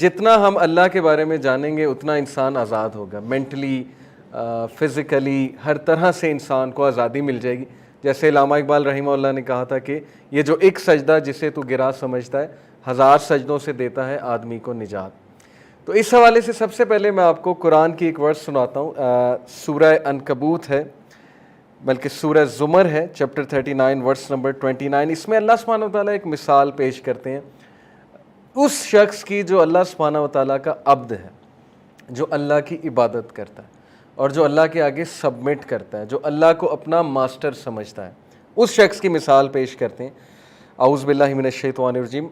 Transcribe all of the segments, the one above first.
جتنا ہم اللہ کے بارے میں جانیں گے اتنا انسان آزاد ہوگا، مینٹلی، فزیکلی، ہر طرح سے انسان کو آزادی مل جائے گی۔ جیسے علامہ اقبال رحمہ اللہ نے کہا تھا کہ یہ جو ایک سجدہ جسے تو گرا سمجھتا ہے، 1000 سجدوں سے دیتا ہے آدمی کو نجات۔ تو اس حوالے سے سب سے پہلے میں آپ کو قرآن کی ایک ورس سناتا ہوں، سورہ عنکبوت ہے، بلکہ سورہ زمر ہے، چیپٹر 39 ورس نمبر 29۔ اس میں اللہ سبحانہ وتعالیٰ ایک مثال پیش کرتے ہیں اس شخص کی جو اللہ سبحانہ وتعالیٰ کا عبد ہے، جو اللہ کی عبادت کرتا ہے اور جو اللہ کے آگے سبمٹ کرتا ہے، جو اللہ کو اپنا ماسٹر سمجھتا ہے، اس شخص کی مثال پیش کرتے ہیں۔ اعوذ باللہ من الشیطان الرجیم۔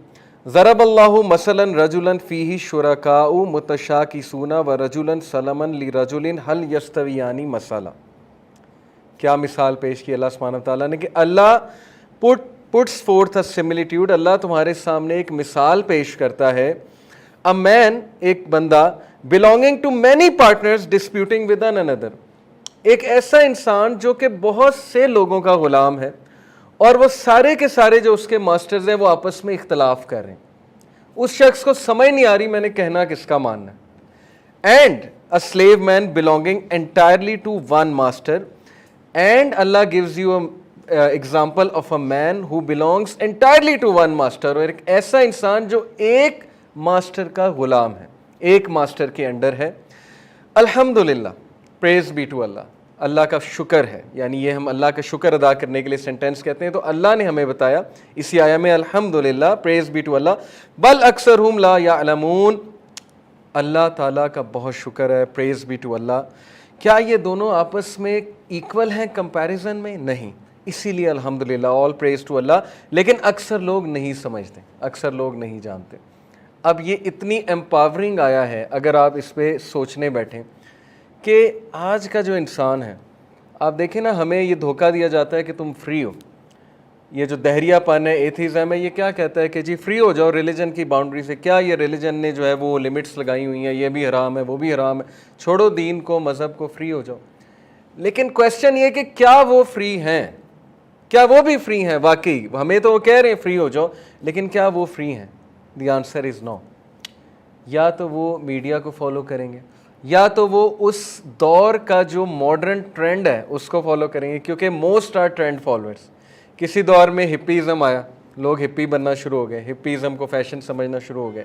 ضرب اللہ مثلا رجلا فیہ شرکاء متشاکسون ورجلا سلما لرجل هل یستویان مثلا۔ کیا مثال پیش کی اللہ سبحانہ وتعالیٰ نے کہ اللہ puts forth a similitude، اللہ تمہارے سامنے ایک مثال پیش کرتا ہے۔ a man، ایک بندہ، belonging to many partners disputing with one another، ایک ایسا انسان جو کہ بہت سے لوگوں کا غلام ہے اور وہ سارے کے سارے جو اس کے ماسٹرز ہیں وہ آپس میں اختلاف کر رہے ہیں۔ اس شخص کو سمجھ نہیں آ رہی میں نے کہنا کس کا ماننا ہے۔ and a slave man belonging entirely to one master، and Allah gives you a example of a man who belongs entirely to one master، اور ایک ایسا انسان جو ایک ماسٹر کا غلام ہے، ایک ماسٹر کے انڈر ہے۔ الحمدللہ، پریز بی ٹو اللہ، اللہ کا شکر ہے، یعنی یہ ہم اللہ کا شکر ادا کرنے کے لیے سینٹینس کہتے ہیں۔ تو اللہ نے ہمیں بتایا اسی آیہ میں، الحمدللہ، پریز بی ٹو اللہ، بل اکثرہم لا یعلمون، اللہ تعالیٰ کا بہت شکر ہے، پریز بی ٹو اللہ۔ کیا یہ دونوں آپس میں ایکول ہیں کمپیریزن میں؟ نہیں، اسی لیے الحمدللہ، آل پریز ٹو اللہ۔ لیکن اکثر لوگ نہیں سمجھتے، اکثر لوگ نہیں جانتے۔ اب یہ اتنی امپاورنگ آیا ہے اگر آپ اس پہ سوچنے بیٹھیں کہ آج کا جو انسان ہے، آپ دیکھیں نا، ہمیں یہ دھوکہ دیا جاتا ہے کہ تم فری ہو۔ یہ جو دہریہ پن ہے، ایتھیزم ہے، یہ کیا کہتا ہے کہ جی فری ہو جاؤ ریلیجن کی باؤنڈری سے۔ کیا یہ ریلیجن نے جو ہے وہ لمٹس لگائی ہوئی ہیں، یہ بھی حرام ہے وہ بھی حرام ہے، چھوڑو دین کو، مذہب کو، فری ہو جاؤ۔ لیکن کویسچن یہ کہ کیا وہ فری ہیں؟ کیا وہ بھی فری ہیں واقعی؟ ہمیں تو وہ کہہ رہے ہیں فری ہو جاؤ، لیکن کیا وہ فری ہیں؟ دی آنسر از نو۔ یا تو وہ میڈیا کو فالو کریں گے، یا تو وہ اس دور کا جو ماڈرن ٹرینڈ ہے اس کو فالو کریں گے، کیونکہ موسٹ آر ٹرینڈ فالوورس۔ کسی دور میں ہپیزم آیا، لوگ ہپی بننا شروع ہو گئے، ہپیزم کو فیشن سمجھنا شروع ہو گئے۔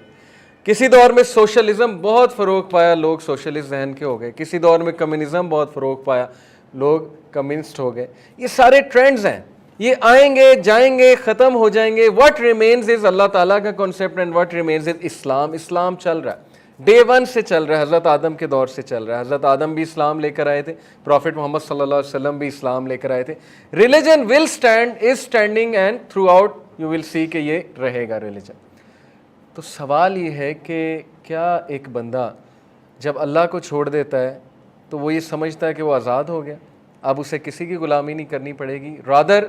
کسی دور میں سوشلزم بہت فروغ پایا، لوگ سوشلسٹ ذہن کے ہو گئے۔ کسی دور میں کمیونزم بہت فروغ پایا، لوگ کمیونسٹ ہو گئے۔ یہ سارے ٹرینڈز ہیں، یہ آئیں گے جائیں گے، ختم ہو جائیں گے۔ واٹ ریمینز از اللہ تعالیٰ کا کنسیپٹ، اینڈ واٹ ریمینز از اسلام۔ اسلام چل رہا ہے، ڈے ون سے چل رہا ہے، حضرت آدم کے دور سے چل رہا ہے۔ حضرت آدم بھی اسلام لے کر آئے تھے، پروفٹ محمد صلی اللہ علیہ وسلم بھی اسلام لے کر آئے تھے۔ Religion will stand, is standing, and throughout you will see کہ یہ رہے گا ریلیجن۔ تو سوال یہ ہے کہ کیا ایک بندہ جب اللہ کو چھوڑ دیتا ہے تو وہ یہ سمجھتا ہے کہ وہ آزاد ہو گیا، اب اسے کسی کی غلامی نہیں کرنی پڑے گی، رادر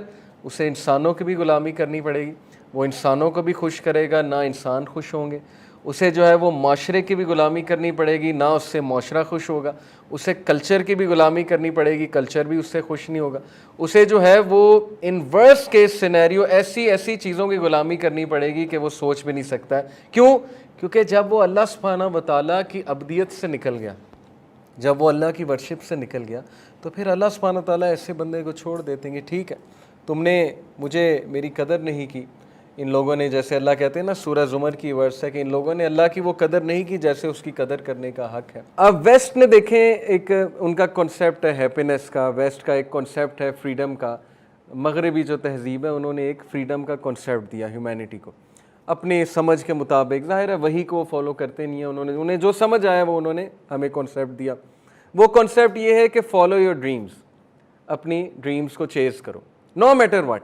اسے انسانوں کی بھی غلامی کرنی پڑے گی، وہ انسانوں کو بھی خوش کرے گا، نہ انسان خوش ہوں گے۔ اسے جو ہے وہ معاشرے کی بھی غلامی کرنی پڑے گی، نہ اس سے معاشرہ خوش ہوگا۔ اسے کلچر کی بھی غلامی کرنی پڑے گی، کلچر بھی اس سے خوش نہیں ہوگا۔ اسے جو ہے وہ ان ورسٹ کیس سینیریو ایسی چیزوں کی غلامی کرنی پڑے گی کہ وہ سوچ بھی نہیں سکتا ہے۔ کیوں؟ کیونکہ جب وہ اللہ سبحانہ وتعالیٰ کی عبدیت سے نکل گیا، جب وہ اللہ کی ورشپ سے نکل گیا، تو پھر اللہ سبحانہ وتعالیٰ ایسے بندے کو چھوڑ دیتے ہیں کہ ٹھیک ہے، تم نے مجھے میری قدر نہیں کی۔ ان لوگوں نے، جیسے اللہ کہتے ہیں نا، سورہ زمر کی ورس ہے کہ ان لوگوں نے اللہ کی وہ قدر نہیں کی جیسے اس کی قدر کرنے کا حق ہے۔ اب ویسٹ نے دیکھیں، ایک ان کا کنسیپٹ ہے ہیپینس کا، ویسٹ کا ایک کنسیپٹ ہے فریڈم کا۔ مغربی جو تہذیب ہے انہوں نے ایک فریڈم کا کنسیپٹ دیا ہیومینٹی کو اپنی سمجھ کے مطابق۔ ظاہر ہے وہی کو وہ فالو کرتے نہیں ہیں، انہیں جو سمجھ آیا وہ انہوں نے ہمیں کنسیپٹ دیا۔ وہ کنسیپٹ یہ ہے کہ فالو یور ڈریمز، اپنی ڈریمز کو چیز کرو no matter what,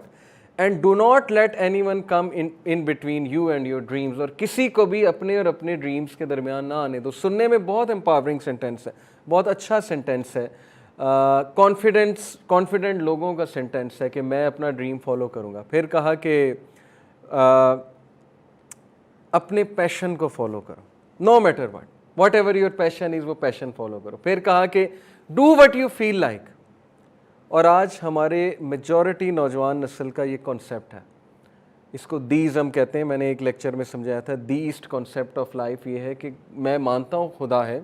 and do not let any one come in between you and your dreams, اور کسی کو بھی اپنے اور اپنے ڈریمز کے درمیان نہ آنے دو۔ سننے میں بہت امپاورنگ سینٹینس ہے، بہت اچھا سینٹینس ہے، کانفیڈنٹ لوگوں کا سینٹینس ہے کہ میں اپنا ڈریم فالو کروں گا۔ پھر کہا کہ اپنے پیشن کو فالو کرو no matter whatever your passion is, وہ پیشن فالو کرو۔ پھر کہا کہ do what you feel like. اور آج ہمارے میجورٹی نوجوان نسل کا یہ کنسیپٹ ہے اس کو دیزم کہتے ہیں. میں نے ایک لیکچر میں سمجھایا تھا دیسٹ کانسیپٹ آف لائف یہ ہے کہ میں مانتا ہوں خدا ہے,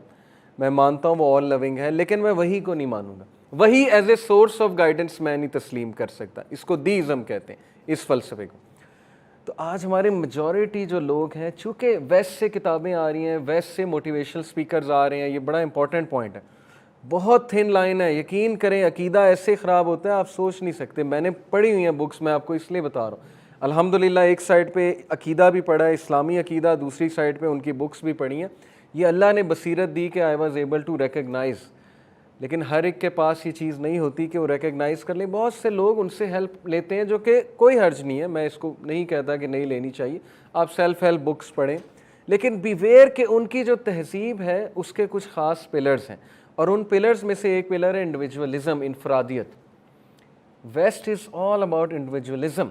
میں مانتا ہوں وہ آل لونگ ہے, لیکن میں وہی کو نہیں مانوں گا, وہی as a source of guidance میں نہیں تسلیم کر سکتا. اس کو دیزم کہتے ہیں, اس فلسفے کو. تو آج ہمارے میجورٹی جو لوگ ہیں, چونکہ ویسٹ سے کتابیں آ رہی ہیں, ویسٹ سے موٹیویشنل سپیکرز آ رہے ہیں, یہ بڑا امپورٹنٹ پوائنٹ ہے, بہت تھن لائن ہے. یقین کریں عقیدہ ایسے خراب ہوتا ہے آپ سوچ نہیں سکتے. میں نے پڑھی ہوئی ہیں بکس, میں آپ کو اس لیے بتا رہا ہوں. الحمدللہ ایک سائڈ پہ عقیدہ بھی پڑھا ہے, اسلامی عقیدہ, دوسری سائڈ پہ ان کی بکس بھی پڑھی ہیں. یہ اللہ نے بصیرت دی کہ I was able to recognise, لیکن ہر ایک کے پاس یہ چیز نہیں ہوتی کہ وہ ریکگنائز کر لیں. بہت سے لوگ ان سے ہیلپ لیتے ہیں, جو کہ کوئی حرج نہیں ہے, میں اس کو نہیں کہتا کہ نہیں لینی چاہیے, آپ سیلف ہیلپ بکس پڑھیں, لیکن بیویئر کہ ان کی جو تہذیب ہے اس کے کچھ خاص پلرز ہیں, اور ان پلرز میں سے ایک پلر ہے انڈیویجولزم, انفرادیت. West is all about individualism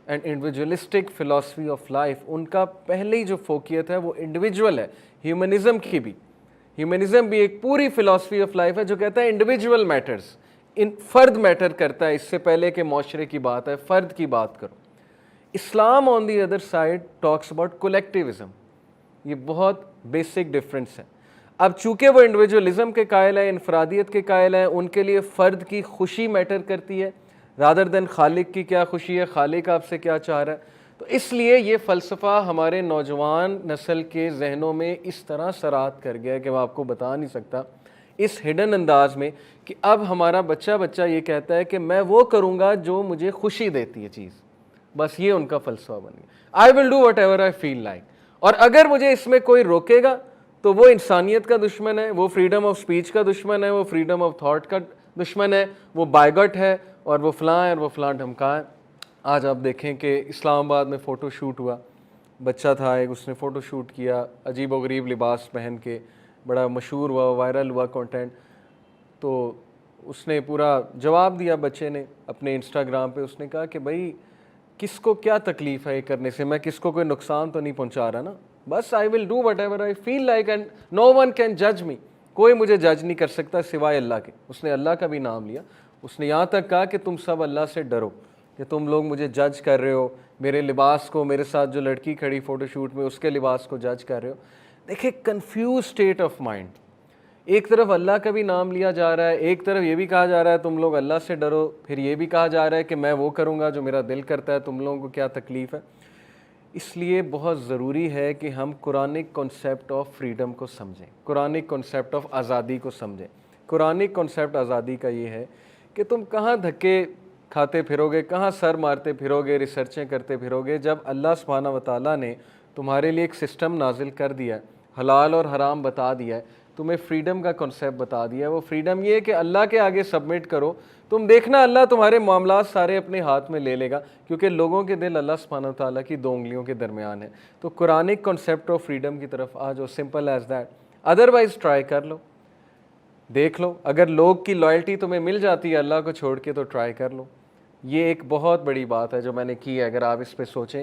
and individualistic philosophy of life. ان کا پہلی جو فوکیت ہے وہ انڈیویجول ہے. ہیومنزم کی بھی, ہیومنزم بھی ایک پوری فلاسفی آف لائف ہے جو کہتا ہے انڈیویجول میٹرز, فرد میٹر کرتا ہے, اس سے پہلے کہ معاشرے کی بات ہے فرد کی بات کرو. Islam on the other side talks about collectivism. یہ بہت بیسک ڈفرینس ہے. اب چونکہ وہ انڈیویجولزم کے قائل ہیں, انفرادیت کے قائل ہیں, ان کے لیے فرد کی خوشی میٹر کرتی ہے رادر دین خالق کی کیا خوشی ہے, خالق آپ سے کیا چاہ رہا ہے. تو اس لیے یہ فلسفہ ہمارے نوجوان نسل کے ذہنوں میں اس طرح سرات کر گیا ہے کہ میں آپ کو بتا نہیں سکتا, اس ہڈن انداز میں, کہ اب ہمارا بچہ یہ کہتا ہے کہ میں وہ کروں گا جو مجھے خوشی دیتی ہے چیز. بس یہ ان کا فلسفہ بن گیا. I will do whatever I feel like, اور اگر مجھے اس میں کوئی روکے گا تو وہ انسانیت کا دشمن ہے, وہ فریڈم آف سپیچ کا دشمن ہے, وہ فریڈم آف تھاٹ کا دشمن ہے, وہ بائیگٹ ہے, اور وہ فلاں ہے اور وہ فلاں ڈھمکا ہے. آج آپ دیکھیں کہ اسلام آباد میں فوٹو شوٹ ہوا, بچہ تھا ایک, اس نے فوٹو شوٹ کیا عجیب و غریب لباس پہن کے, بڑا مشہور ہوا, وائرل ہوا کنٹینٹ. تو اس نے پورا جواب دیا بچے نے اپنے انسٹاگرام پہ. اس نے کہا کہ بھائی کس کو کیا تکلیف ہے یہ کرنے سے, میں کس کو کوئی نقصان تو نہیں پہنچا رہا نا, بس I will do whatever I feel like and no one can جج می. کوئی مجھے جج نہیں کر سکتا سوائے اللہ کے. اس نے اللہ کا بھی نام لیا. اس نے یہاں تک کہا کہ تم سب اللہ سے ڈرو, کہ تم لوگ مجھے جج کر رہے ہو, میرے لباس کو, میرے ساتھ جو لڑکی کھڑی فوٹو شوٹ میں اس کے لباس کو جج کر رہے ہو. دیکھیں کنفیوز اسٹیٹ آف مائنڈ, ایک طرف اللہ کا بھی نام لیا جا رہا ہے, ایک طرف یہ بھی کہا جا رہا ہے تم لوگ اللہ سے ڈرو, پھر یہ بھی کہا جا رہا ہے کہ میں وہ کروں گا جو میرا دل کرتا ہے, تم لوگوں کو کیا تکلیف ہے. اس لیے بہت ضروری ہے کہ ہم قرآنک کنسیپٹ آف فریڈم کو سمجھیں, قرآنک کنسیپٹ آف آزادی کو سمجھیں. قرآنک کنسیپٹ آزادی کا یہ ہے کہ تم کہاں دھکے کھاتے پھرو گے, کہاں سر مارتے پھرو گے, ریسرچیں کرتے پھرو گے, جب اللہ سبحانہ و تعالیٰ نے تمہارے لیے ایک سسٹم نازل کر دیا ہے, حلال اور حرام بتا دیا ہے, تمہیں فریڈم کا کنسیپٹ بتا دیا ہے. وہ فریڈم یہ ہے کہ اللہ کے آگے سبمٹ کرو, تم دیکھنا اللہ تمہارے معاملات سارے اپنے ہاتھ میں لے لے گا, کیونکہ لوگوں کے دل اللہ سبحانہ و تعالیٰ کی 2 انگلیوں کے درمیان ہے. تو قرآنک کنسیپٹ آف فریڈم کی طرف آ جاؤ, simple as that. Otherwise try کر لو, دیکھ لو, اگر لوگ کی لائلٹی تمہیں مل جاتی ہے اللہ کو چھوڑ کے تو ٹرائی کر لو. یہ ایک بہت بڑی بات ہے جو میں نے کی ہے, اگر آپ اس پہ سوچیں